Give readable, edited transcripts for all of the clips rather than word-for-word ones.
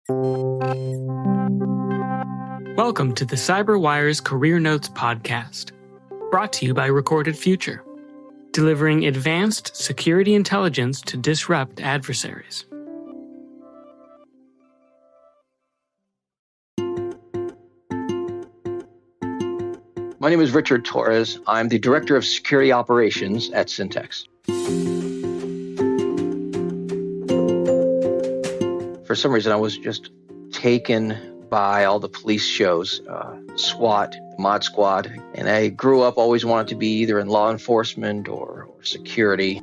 Welcome to the CyberWire's Career Notes podcast, brought to you by Recorded Future, delivering advanced security intelligence to disrupt adversaries. My name is Richard Torres. I'm the Director of Security Operations at Syntax. For some reason, I was just taken by all the police shows, SWAT, Mod Squad, and I grew up always wanted to be either in law enforcement or security.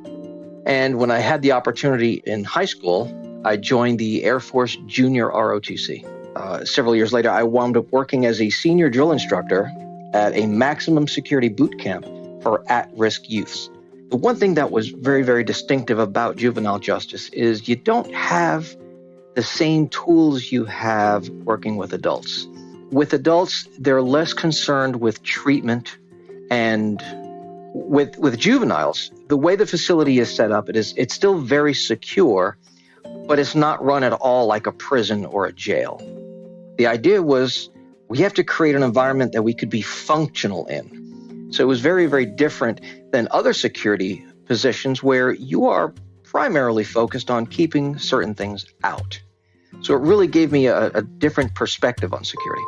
And when I had the opportunity in high school, I joined the Air Force Junior ROTC. Several years later, I wound up working as a senior drill instructor at a maximum security boot camp for at-risk youths. The one thing that was very, very distinctive about juvenile justice is you don't have the same tools you have working with adults. With adults, they're less concerned with treatment, and with juveniles, the way the facility is set up, it's still very secure, but it's not run at all like a prison or a jail. The idea was we have to create an environment that we could be functional in. So it was very, very different than other security positions where you are primarily focused on keeping certain things out. So it really gave me a different perspective on security.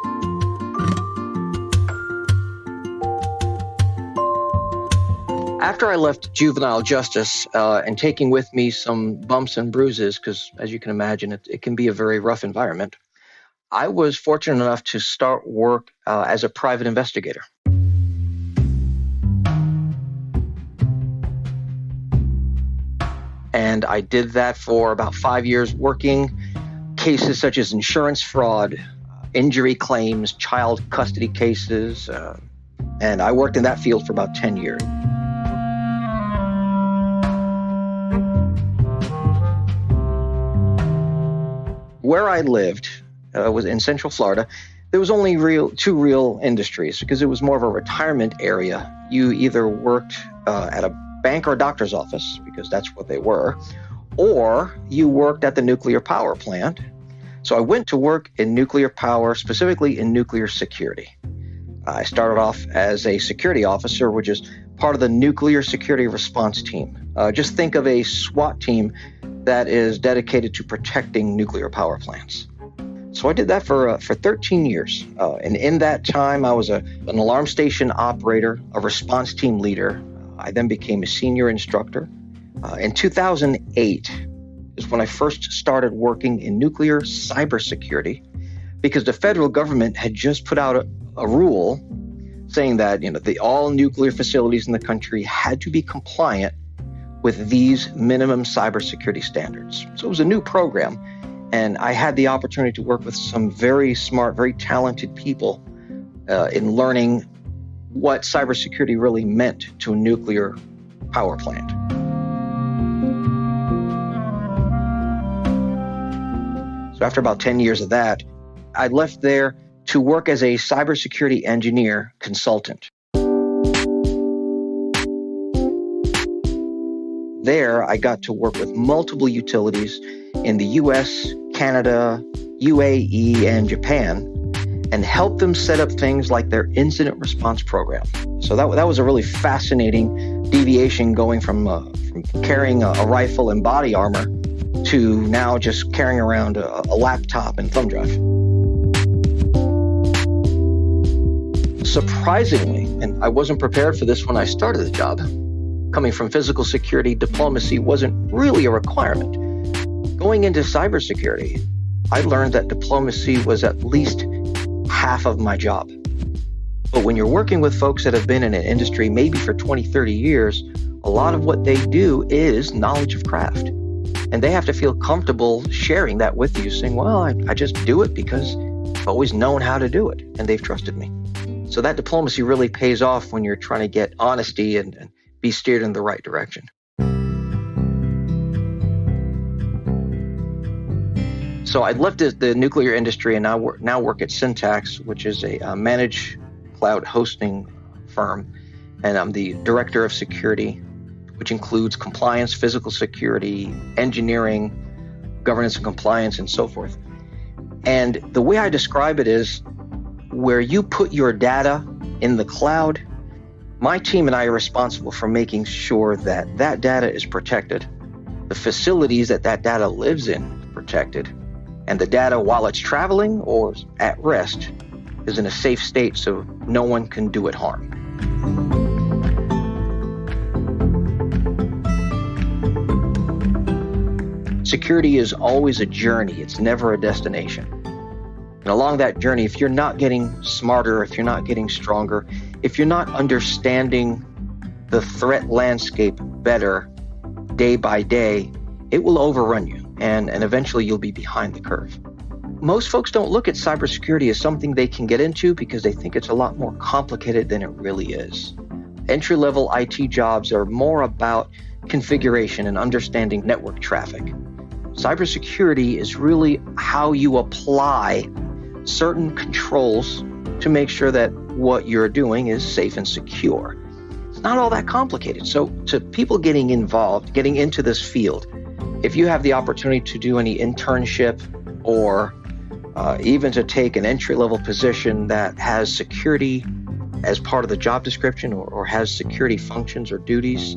After I left juvenile justice and taking with me some bumps and bruises, because as you can imagine, it can be a very rough environment, I was fortunate enough to start work as a private investigator. And I did that for about 5 years, working cases such as insurance fraud, injury claims, child custody cases, and I worked in that field for about 10 years. Where I lived was in Central Florida. There was only two real industries because it was more of a retirement area. You either worked at a bank or doctor's office, because that's what they were, or you worked at the nuclear power plant. So I went to work in nuclear power, specifically in nuclear security. I started off as a security officer, which is part of the nuclear security response team. Just think of a SWAT team that is dedicated to protecting nuclear power plants. So I did that for 13 years. And in that time, I was an alarm station operator, a response team leader. I then became a senior instructor. In 2008 is when I first started working in nuclear cybersecurity, because the federal government had just put out a rule saying that all nuclear facilities in the country had to be compliant with these minimum cybersecurity standards. So it was a new program, and I had the opportunity to work with some very smart, very talented people in learning what cybersecurity really meant to a nuclear power plant. So after about 10 years of that, I left there to work as a cybersecurity engineer consultant. There, I got to work with multiple utilities in the US, Canada, UAE, and Japan, and help them set up things like their incident response program. So that was a really fascinating deviation, going from carrying a rifle and body armor to now just carrying around a laptop and thumb drive. Surprisingly, and I wasn't prepared for this when I started the job, coming from physical security, diplomacy wasn't really a requirement. Going into cybersecurity, I learned that diplomacy was at least half of my job. But when you're working with folks that have been in an industry maybe for 20, 30 years, a lot of what they do is knowledge of craft. And they have to feel comfortable sharing that with you, saying, well, I just do it because I've always known how to do it, and they've trusted me. So that diplomacy really pays off when you're trying to get honesty and be steered in the right direction. So I left the nuclear industry and now work at Syntax, which is a managed cloud hosting firm. And I'm the director of security, which includes compliance, physical security, engineering, governance and compliance, and so forth. And the way I describe it is where you put your data in the cloud, my team and I are responsible for making sure that that data is protected, the facilities that that data lives in are protected, and the data while it's traveling or at rest is in a safe state so no one can do it harm. Security is always a journey. It's never a destination. And along that journey, if you're not getting smarter, if you're not getting stronger, if you're not understanding the threat landscape better day by day, it will overrun you, and eventually you'll be behind the curve. Most folks don't look at cybersecurity as something they can get into because they think it's a lot more complicated than it really is. Entry-level IT jobs are more about configuration and understanding network traffic. Cybersecurity is really how you apply certain controls to make sure that what you're doing is safe and secure. It's not all that complicated. So to people getting involved, getting into this field, if you have the opportunity to do any internship or even to take an entry-level position that has security as part of the job description or has security functions or duties,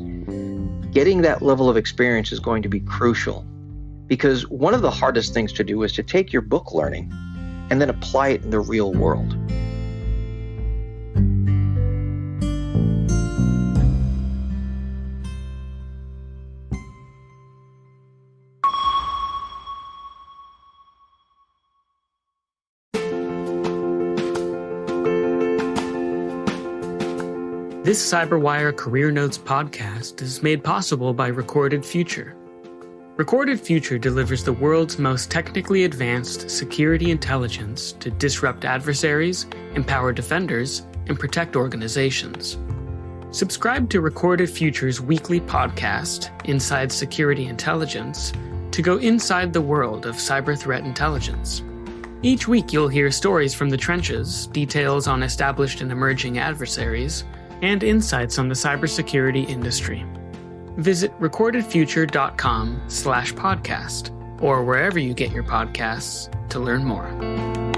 getting that level of experience is going to be crucial. Because one of the hardest things to do is to take your book learning and then apply it in the real world. This CyberWire Career Notes podcast is made possible by Recorded Future. Recorded Future delivers the world's most technically advanced security intelligence to disrupt adversaries, empower defenders, and protect organizations. Subscribe to Recorded Future's weekly podcast, Inside Security Intelligence, to go inside the world of cyber threat intelligence. Each week you'll hear stories from the trenches, details on established and emerging adversaries, and insights on the cybersecurity industry. Visit recordedfuture.com/podcast or wherever you get your podcasts to learn more.